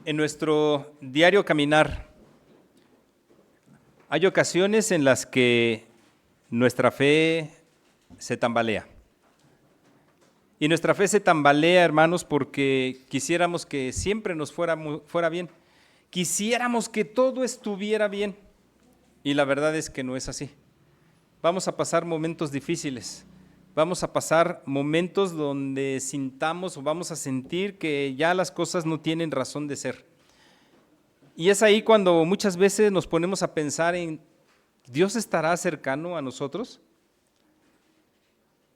En nuestro diario caminar hay ocasiones en las que nuestra fe se tambalea. Y nuestra fe se tambalea, hermanos, porque quisiéramos que siempre nos fuera bien. Quisiéramos que todo estuviera bien. Y la verdad es que no es así. Vamos a pasar momentos difíciles. Vamos a pasar momentos donde sintamos o vamos a sentir que ya las cosas no tienen razón de ser. Y es ahí cuando muchas veces nos ponemos a pensar en, ¿Dios estará cercano a nosotros?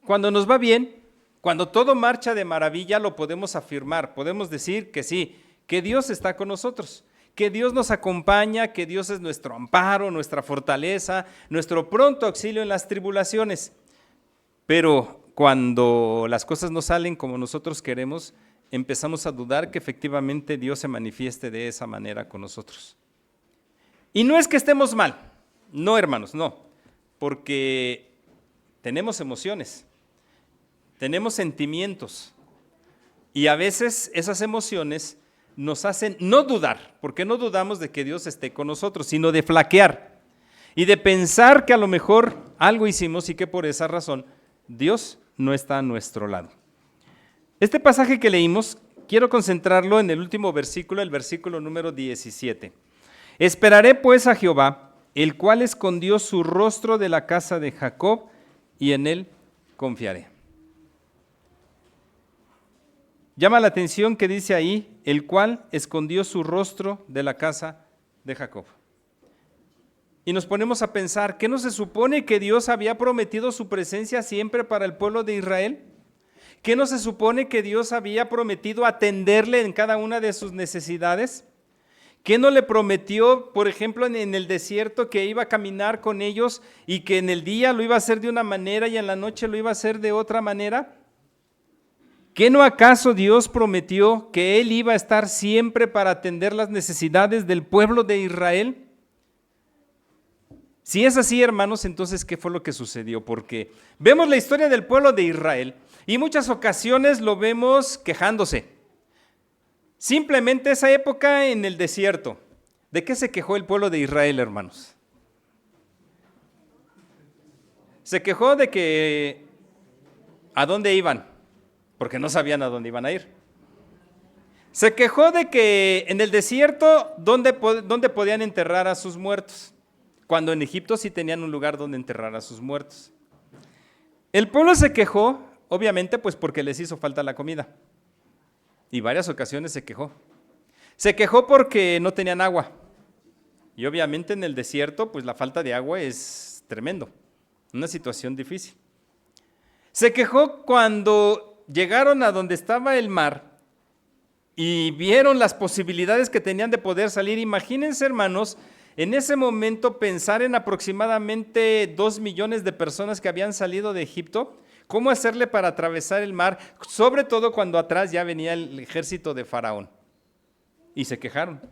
Cuando nos va bien, cuando todo marcha de maravilla, lo podemos afirmar, podemos decir que sí, que Dios está con nosotros, que Dios nos acompaña, que Dios es nuestro amparo, nuestra fortaleza, nuestro pronto auxilio en las tribulaciones. Pero cuando las cosas no salen como nosotros queremos, empezamos a dudar que efectivamente Dios se manifieste de esa manera con nosotros. Y no es que estemos mal, no, hermanos, no, porque tenemos emociones, tenemos sentimientos y a veces esas emociones nos hacen no dudar, porque no dudamos de que Dios esté con nosotros, sino de flaquear y de pensar que a lo mejor algo hicimos y que por esa razón Dios no está a nuestro lado. Este pasaje que leímos, quiero concentrarlo en el último versículo, el versículo número 17. Esperaré pues a Jehová, el cual escondió su rostro de la casa de Jacob, y en él confiaré. Llama la atención que dice ahí, el cual escondió su rostro de la casa de Jacob. Y nos ponemos a pensar, ¿qué no se supone que Dios había prometido su presencia siempre para el pueblo de Israel? ¿Qué no se supone que Dios había prometido atenderle en cada una de sus necesidades? ¿Qué no le prometió, por ejemplo, en el desierto que iba a caminar con ellos y que en el día lo iba a hacer de una manera y en la noche lo iba a hacer de otra manera? ¿Qué no acaso Dios prometió que Él iba a estar siempre para atender las necesidades del pueblo de Israel? Si es así, hermanos, entonces, ¿qué fue lo que sucedió? Porque vemos la historia del pueblo de Israel y muchas ocasiones lo vemos quejándose. Simplemente esa época en el desierto. ¿De qué se quejó el pueblo de Israel, hermanos? Se quejó de que ¿a dónde iban? Porque no sabían a dónde iban a ir. Se quejó de que en el desierto, ¿dónde podían enterrar a sus muertos? Cuando en Egipto sí tenían un lugar donde enterrar a sus muertos. El pueblo se quejó, obviamente, pues porque les hizo falta la comida. Y varias ocasiones se quejó. Se quejó porque no tenían agua. Y obviamente en el desierto, pues la falta de agua es tremendo. Una situación difícil. Se quejó cuando llegaron a donde estaba el mar y vieron las posibilidades que tenían de poder salir. Imagínense, hermanos, en ese momento pensar en aproximadamente 2 millones de personas que habían salido de Egipto, ¿cómo hacerle para atravesar el mar? Sobre todo cuando atrás ya venía el ejército de Faraón. Y se quejaron.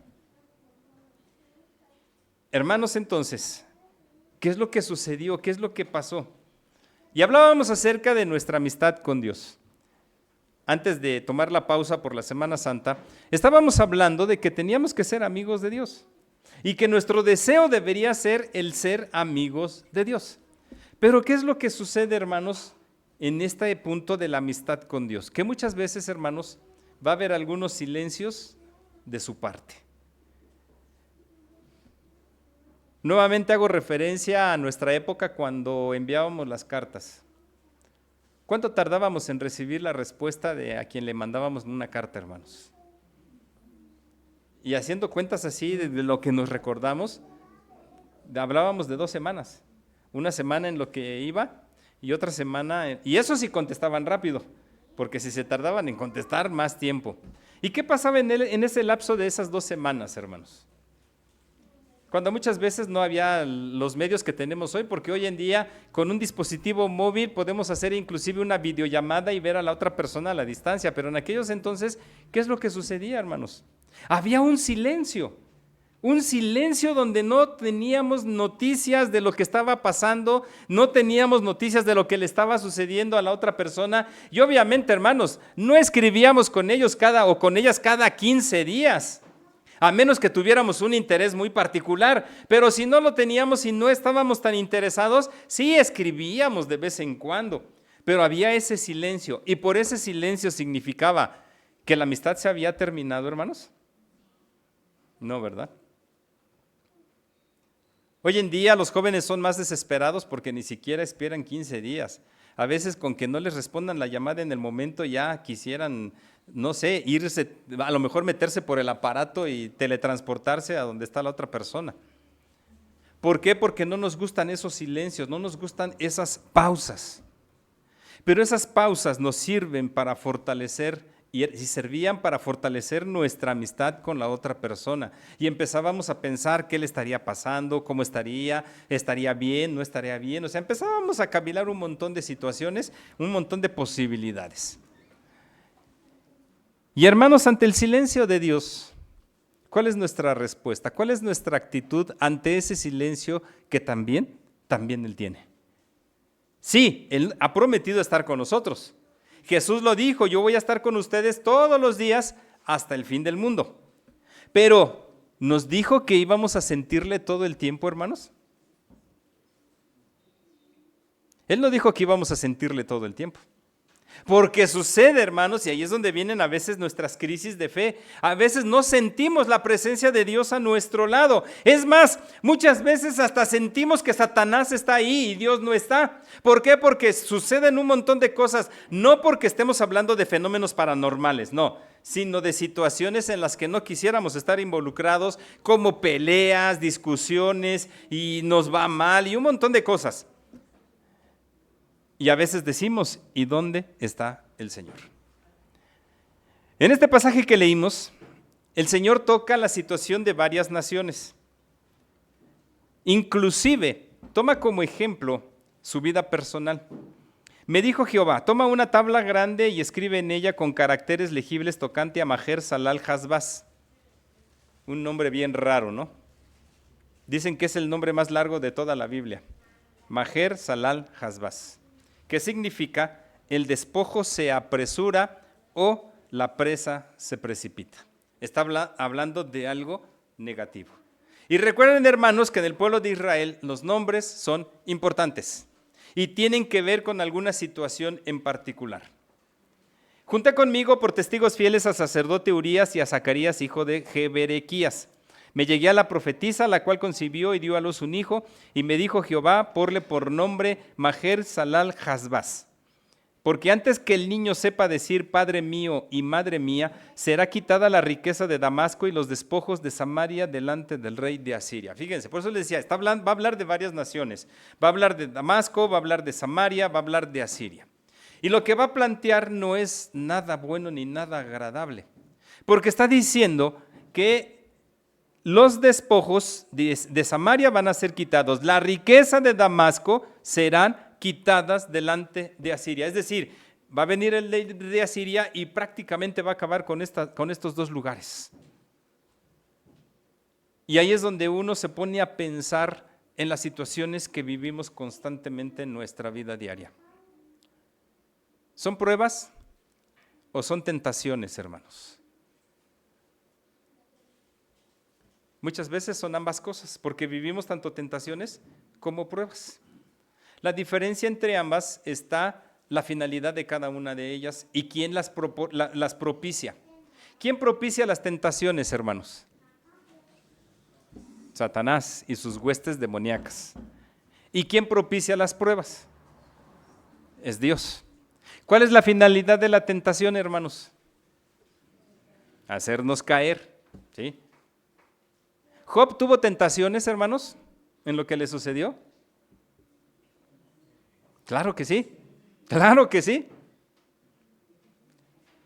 Hermanos, entonces, ¿qué es lo que sucedió? ¿Qué es lo que pasó? Y hablábamos acerca de nuestra amistad con Dios. Antes de tomar la pausa por la Semana Santa, estábamos hablando de que teníamos que ser amigos de Dios. Y que nuestro deseo debería ser el ser amigos de Dios. Pero ¿qué es lo que sucede, hermanos, en este punto de la amistad con Dios? Que muchas veces, hermanos, va a haber algunos silencios de su parte. Nuevamente hago referencia a nuestra época cuando enviábamos las cartas. ¿Cuánto tardábamos en recibir la respuesta de a quien le mandábamos una carta, hermanos? Y haciendo cuentas así de lo que nos recordamos, hablábamos de 2 semanas. Una semana en lo que iba y otra semana, y eso sí contestaban rápido, porque si se tardaban en contestar, más tiempo. ¿Y qué pasaba en ese lapso de esas 2 semanas, hermanos? Cuando muchas veces no había los medios que tenemos hoy, porque hoy en día con un dispositivo móvil podemos hacer inclusive una videollamada y ver a la otra persona a la distancia, pero en aquellos entonces, ¿qué es lo que sucedía, hermanos? Había un silencio donde no teníamos noticias de lo que estaba pasando, no teníamos noticias de lo que le estaba sucediendo a la otra persona y obviamente, hermanos, no escribíamos con ellos con ellas cada 15 días. a menos que tuviéramos un interés muy particular, pero si no lo teníamos y no estábamos tan interesados, sí escribíamos de vez en cuando, pero había ese silencio, y por ese silencio significaba que la amistad se había terminado, hermanos. No, ¿verdad? Hoy en día los jóvenes son más desesperados porque ni siquiera esperan 15 días. A veces con que no les respondan la llamada en el momento ya quisieran, no sé, irse, a lo mejor meterse por el aparato y teletransportarse a donde está la otra persona. ¿Por qué? Porque no nos gustan esos silencios, no nos gustan esas pausas. Pero esas pausas nos sirven para fortalecer y servían para fortalecer nuestra amistad con la otra persona. Y empezábamos a pensar qué le estaría pasando, cómo estaría bien, no estaría bien. O sea, empezábamos a cavilar un montón de situaciones, un montón de posibilidades. Y hermanos, ante el silencio de Dios, ¿cuál es nuestra respuesta? ¿Cuál es nuestra actitud ante ese silencio que también Él tiene? Sí, Él ha prometido estar con nosotros. Jesús lo dijo, yo voy a estar con ustedes todos los días hasta el fin del mundo. Pero, ¿nos dijo que íbamos a sentirle todo el tiempo, hermanos? Él no dijo que íbamos a sentirle todo el tiempo. Porque sucede, hermanos, y ahí es donde vienen a veces nuestras crisis de fe. A veces no sentimos la presencia de Dios a nuestro lado. Es más, muchas veces hasta sentimos que Satanás está ahí y Dios no está. ¿Por qué? Porque suceden un montón de cosas, no porque estemos hablando de fenómenos paranormales, no, sino de situaciones en las que no quisiéramos estar involucrados, como peleas, discusiones, y nos va mal y un montón de cosas. Y a veces decimos, ¿y dónde está el Señor? En este pasaje que leímos, el Señor toca la situación de varias naciones. Inclusive, toma como ejemplo su vida personal. Me dijo Jehová, toma una tabla grande y escribe en ella con caracteres legibles tocante a Maher Salal Hasbaz. Un nombre bien raro, ¿no? Dicen que es el nombre más largo de toda la Biblia. Maher Salal Hasbaz. ¿Qué significa? El despojo se apresura o la presa se precipita. Está hablando de algo negativo. Y recuerden, hermanos, que en el pueblo de Israel los nombres son importantes y tienen que ver con alguna situación en particular. Junté conmigo por testigos fieles al sacerdote Urías y a Zacarías, hijo de Jeberequías. Me llegué a la profetisa, la cual concibió y dio a luz un hijo, y me dijo Jehová, ponle por nombre Maher Salal Hasbaz. Porque antes que el niño sepa decir Padre mío y Madre mía, será quitada la riqueza de Damasco y los despojos de Samaria delante del rey de Asiria. Fíjense, por eso les decía, va a hablar de varias naciones. Va a hablar de Damasco, va a hablar de Samaria, va a hablar de Asiria. Y lo que va a plantear no es nada bueno ni nada agradable, porque está diciendo que los despojos de Samaria van a ser quitados, la riqueza de Damasco serán quitadas delante de Asiria. Es decir, va a venir el rey de Asiria y prácticamente va a acabar con estos dos lugares. Y ahí es donde uno se pone a pensar en las situaciones que vivimos constantemente en nuestra vida diaria. ¿Son pruebas o son tentaciones, hermanos? Muchas veces son ambas cosas, porque vivimos tanto tentaciones como pruebas. La diferencia entre ambas está la finalidad de cada una de ellas y quién las propicia. ¿Quién propicia las tentaciones, hermanos? Satanás y sus huestes demoníacas. ¿Y quién propicia las pruebas? Es Dios. ¿Cuál es la finalidad de la tentación, hermanos? Hacernos caer, ¿sí? ¿Job tuvo tentaciones, hermanos, en lo que le sucedió? Claro que sí, claro que sí.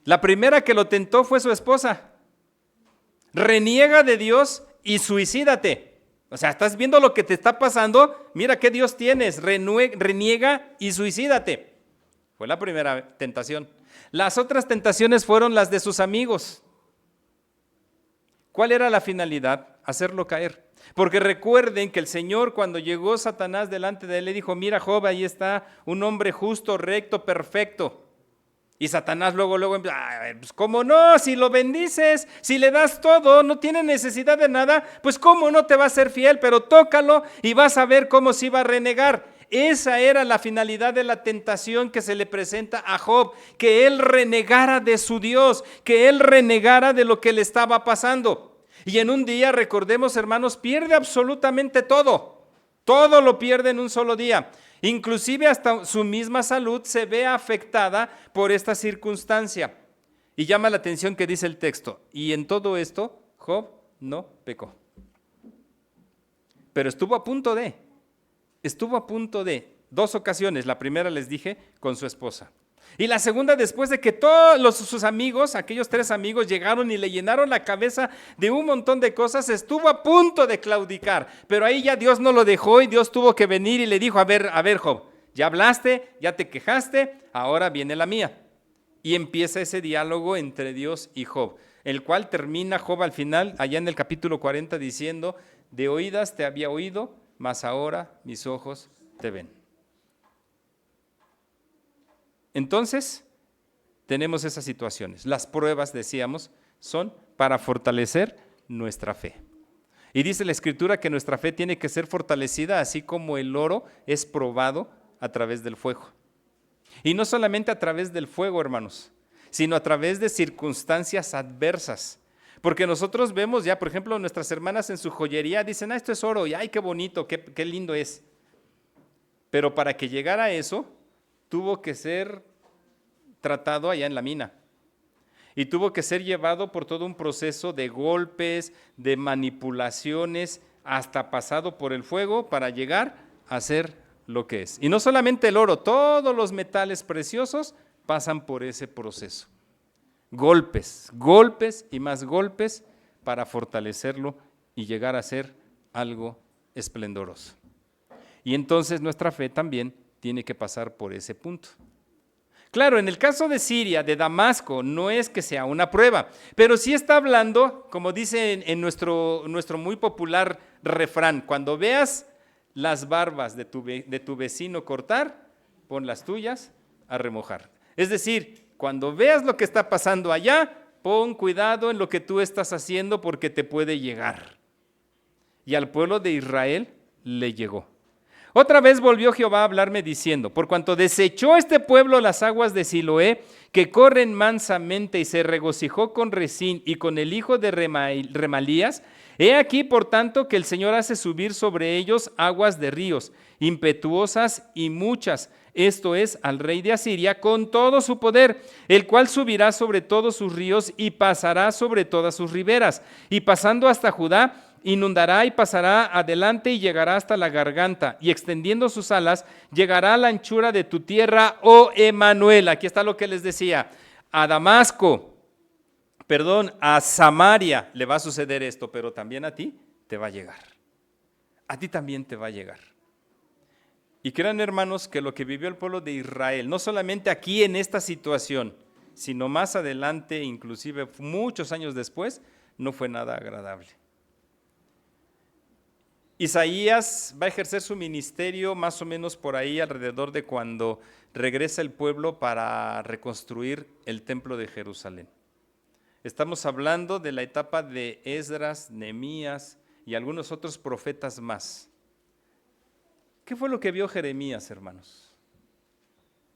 La primera que lo tentó fue su esposa. Reniega de Dios y suicídate. O sea, estás viendo lo que te está pasando, mira qué Dios tienes, reniega y suicídate. Fue la primera tentación. Las otras tentaciones fueron las de sus amigos. ¿Cuál era la finalidad? Hacerlo caer. Porque recuerden que el Señor, cuando llegó Satanás delante de él, le dijo, mira Job, ahí está un hombre justo, recto, perfecto. Y Satanás luego, pues cómo no, si lo bendices, si le das todo, no tiene necesidad de nada, pues cómo no te va a ser fiel, pero tócalo y vas a ver cómo se iba a renegar. Esa era la finalidad de la tentación que se le presenta a Job, que él renegara de su Dios, que él renegara de lo que le estaba pasando. Y en un día, recordemos hermanos, pierde absolutamente todo lo pierde en un solo día. Inclusive hasta su misma salud se ve afectada por esta circunstancia. Y llama la atención que dice el texto, y en todo esto Job no pecó. Pero estuvo a punto de 2 ocasiones. La primera les dije con su esposa. Y la segunda después de que todos sus amigos, aquellos 3 amigos llegaron y le llenaron la cabeza de un montón de cosas, estuvo a punto de claudicar. Pero ahí ya Dios no lo dejó y Dios tuvo que venir y le dijo, a ver Job, ya hablaste, ya te quejaste, ahora viene la mía. Y empieza ese diálogo entre Dios y Job, el cual termina Job al final, allá en el capítulo 40, diciendo, de oídas te había oído, mas ahora mis ojos te ven. Entonces, tenemos esas situaciones. Las pruebas, decíamos, son para fortalecer nuestra fe. Y dice la Escritura que nuestra fe tiene que ser fortalecida, así como el oro es probado a través del fuego. Y no solamente a través del fuego, hermanos, sino a través de circunstancias adversas. Porque nosotros vemos ya, por ejemplo, nuestras hermanas en su joyería dicen, esto es oro, y ay, qué bonito, qué lindo es. Pero para que llegara a eso, tuvo que ser tratado allá en la mina y tuvo que ser llevado por todo un proceso de golpes, de manipulaciones, hasta pasado por el fuego para llegar a ser lo que es. Y no solamente el oro, todos los metales preciosos pasan por ese proceso. Golpes y más golpes para fortalecerlo y llegar a ser algo esplendoroso. Y entonces nuestra fe también tiene que pasar por ese punto. Claro, en el caso de Siria, de Damasco, no es que sea una prueba, pero sí está hablando, como dice en nuestro muy popular refrán, cuando veas las barbas de tu vecino cortar, pon las tuyas a remojar. Es decir, cuando veas lo que está pasando allá, pon cuidado en lo que tú estás haciendo porque te puede llegar. Y al pueblo de Israel le llegó. Otra vez volvió Jehová a hablarme diciendo, por cuanto desechó este pueblo las aguas de Siloé, que corren mansamente, y se regocijó con Rezín y con el hijo de Remalías, he aquí por tanto que el Señor hace subir sobre ellos aguas de ríos, impetuosas y muchas, esto es, al rey de Asiria, con todo su poder, el cual subirá sobre todos sus ríos y pasará sobre todas sus riberas, y pasando hasta Judá, inundará y pasará adelante y llegará hasta la garganta, y extendiendo sus alas, llegará a la anchura de tu tierra, oh Emanuel. Aquí está lo que les decía, a Samaria le va a suceder esto, pero también a ti te va a llegar. A ti también te va a llegar. Y crean, hermanos, que lo que vivió el pueblo de Israel, no solamente aquí en esta situación, sino más adelante, inclusive muchos años después, no fue nada agradable. Isaías va a ejercer su ministerio más o menos por ahí alrededor de cuando regresa el pueblo para reconstruir el templo de Jerusalén. Estamos hablando de la etapa de Esdras, Nehemías y algunos otros profetas más. ¿Qué fue lo que vio Jeremías, hermanos?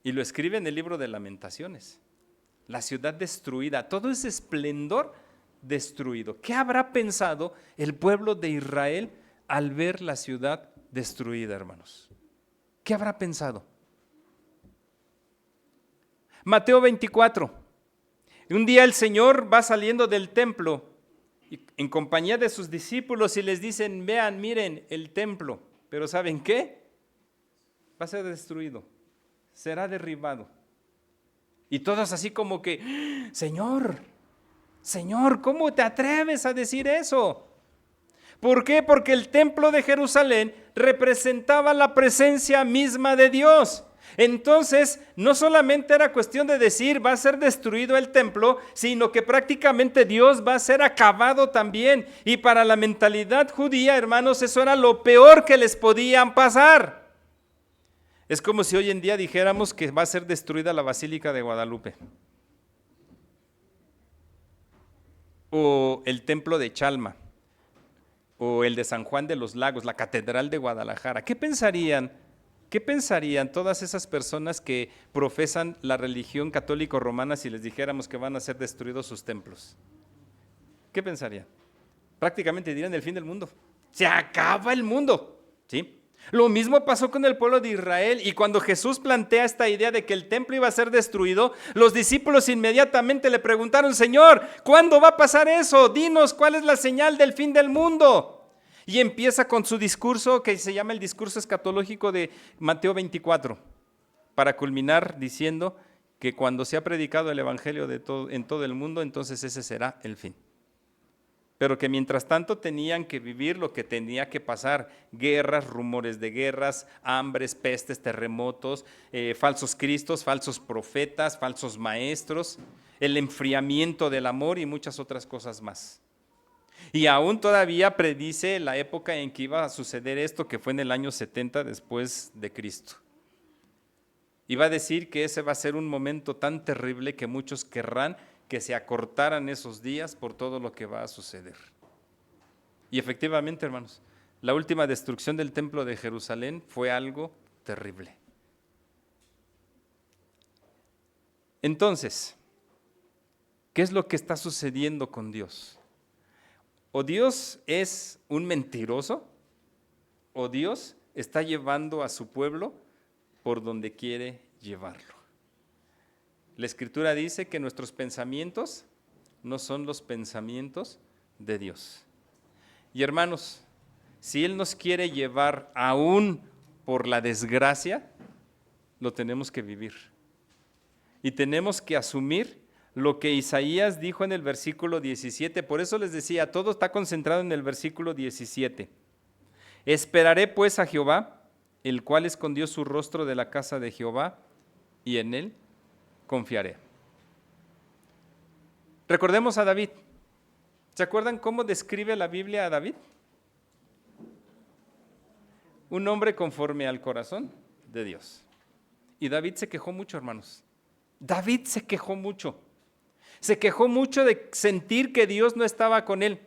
Y lo escribe en el libro de Lamentaciones. La ciudad destruida, todo ese esplendor destruido. ¿Qué habrá pensado el pueblo de Israel al ver la ciudad destruida, hermanos? ¿Qué habrá pensado? Mateo 24. Un día el Señor va saliendo del templo en compañía de sus discípulos y les dicen, vean, miren el templo, pero ¿saben qué? Va a ser destruido, será derribado. Y todos así como que, Señor, ¿cómo te atreves a decir eso? ¿Por qué? Porque el templo de Jerusalén representaba la presencia misma de Dios. Entonces, no solamente era cuestión de decir va a ser destruido el templo, sino que prácticamente Dios va a ser acabado también. Y para la mentalidad judía, hermanos, eso era lo peor que les podían pasar. Es como si hoy en día dijéramos que va a ser destruida la Basílica de Guadalupe o el Templo de Chalma o el de San Juan de los Lagos, la Catedral de Guadalajara. ¿Qué pensarían? ¿Qué pensarían todas esas personas que profesan la religión católico-romana si les dijéramos que van a ser destruidos sus templos? ¿Qué pensarían? Prácticamente dirían el fin del mundo. Se acaba el mundo, ¿sí? Lo mismo pasó con el pueblo de Israel, y cuando Jesús plantea esta idea de que el templo iba a ser destruido, los discípulos inmediatamente le preguntaron: Señor, ¿cuándo va a pasar eso? Dinos, ¿cuál es la señal del fin del mundo? Y empieza con su discurso que se llama el discurso escatológico de Mateo 24, para culminar diciendo que cuando se ha predicado el evangelio en todo el mundo, entonces ese será el fin. Pero que mientras tanto tenían que vivir lo que tenía que pasar: guerras, rumores de guerras, hambres, pestes, terremotos, falsos cristos, falsos profetas, falsos maestros, el enfriamiento del amor y muchas otras cosas más. Y aún todavía predice la época en que iba a suceder esto, que fue en el año 70 después de Cristo. Iba a decir que ese va a ser un momento tan terrible que muchos querrán que se acortaran esos días por todo lo que va a suceder. Y efectivamente, hermanos, la última destrucción del templo de Jerusalén fue algo terrible. Entonces, ¿qué es lo que está sucediendo con Dios? ¿O Dios es un mentiroso? ¿O Dios está llevando a su pueblo por donde quiere llevarlo? La Escritura dice que nuestros pensamientos no son los pensamientos de Dios. Y hermanos, si Él nos quiere llevar aún por la desgracia, lo tenemos que vivir. Y tenemos que asumir lo que Isaías dijo en el versículo 17. Por eso les decía, todo está concentrado en el versículo 17. Esperaré pues a Jehová, el cual escondió su rostro de la casa de Jehová, y en él confiaré. Recordemos a David. ¿Se acuerdan cómo describe la Biblia a David? Un hombre conforme al corazón de Dios. Y David se quejó mucho, hermanos. David se quejó mucho. Se quejó mucho de sentir que Dios no estaba con él.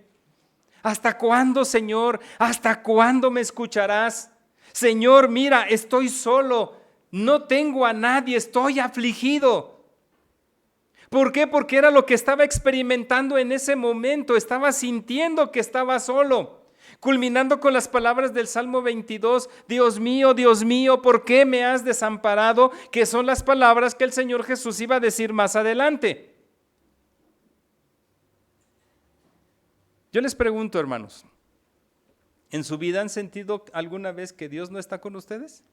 ¿Hasta cuándo, Señor? ¿Hasta cuándo me escucharás? Señor, mira, estoy solo, no tengo a nadie, estoy afligido. ¿Por qué? Porque era lo que estaba experimentando en ese momento, estaba sintiendo que estaba solo. Culminando con las palabras del Salmo 22, Dios mío, ¿por qué me has desamparado? Que son las palabras que el Señor Jesús iba a decir más adelante. Yo les pregunto, hermanos, ¿en su vida han sentido alguna vez que Dios no está con ustedes?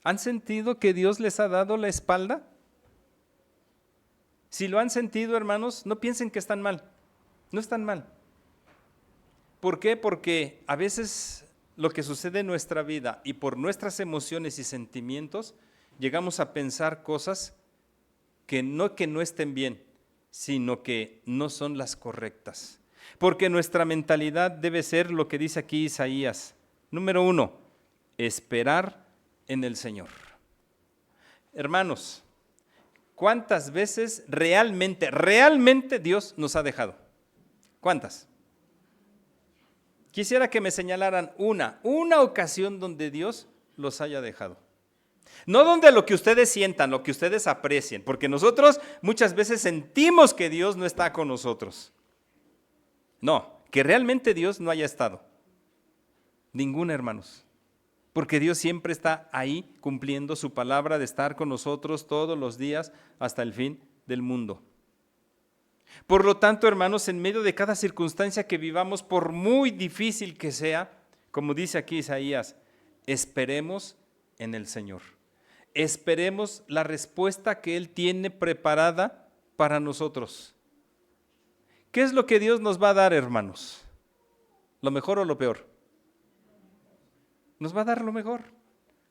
¿Han sentido que Dios les ha dado la espalda? Si lo han sentido, hermanos, no piensen que están mal, no están mal. ¿Por qué? Porque a veces lo que sucede en nuestra vida y por nuestras emociones y sentimientos, llegamos a pensar cosas que no estén bien, sino que no son las correctas. Porque nuestra mentalidad debe ser lo que dice aquí Isaías. Número 1, esperar en el Señor. Hermanos, ¿cuántas veces realmente Dios nos ha dejado? ¿Cuántas? Quisiera que me señalaran una ocasión donde Dios los haya dejado. No donde lo que ustedes sientan, lo que ustedes aprecien, porque nosotros muchas veces sentimos que Dios no está con nosotros. No, que realmente Dios no haya estado. Ninguna, hermanos. Porque Dios siempre está ahí cumpliendo su palabra de estar con nosotros todos los días hasta el fin del mundo. Por lo tanto, hermanos, en medio de cada circunstancia que vivamos, por muy difícil que sea, como dice aquí Isaías, esperemos en el Señor. Esperemos la respuesta que Él tiene preparada para nosotros. ¿Qué es lo que Dios nos va a dar, hermanos? ¿Lo mejor o lo peor? Nos va a dar lo mejor,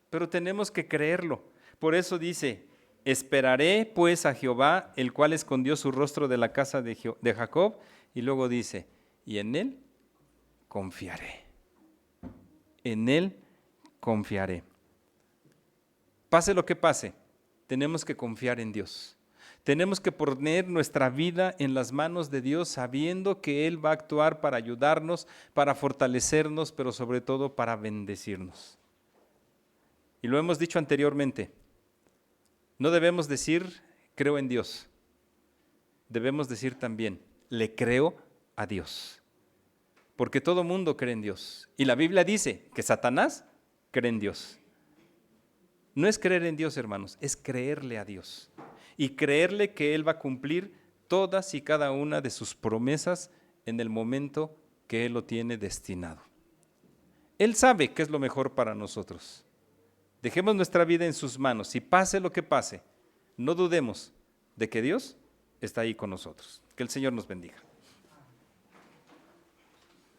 pero tenemos que creerlo. Por eso dice, esperaré pues a Jehová, el cual escondió su rostro de la casa de Jacob, y luego dice, y en Él confiaré. En Él confiaré. Pase lo que pase, tenemos que confiar en Dios. Tenemos que poner nuestra vida en las manos de Dios sabiendo que Él va a actuar para ayudarnos, para fortalecernos, pero sobre todo para bendecirnos. Y lo hemos dicho anteriormente, no debemos decir creo en Dios, debemos decir también le creo a Dios. Porque todo mundo cree en Dios. Y la Biblia dice que Satanás cree en Dios. No es creer en Dios, hermanos, es creerle a Dios. Y creerle que Él va a cumplir todas y cada una de sus promesas en el momento que Él lo tiene destinado. Él sabe qué es lo mejor para nosotros. Dejemos nuestra vida en sus manos y pase lo que pase, no dudemos de que Dios está ahí con nosotros. Que el Señor nos bendiga.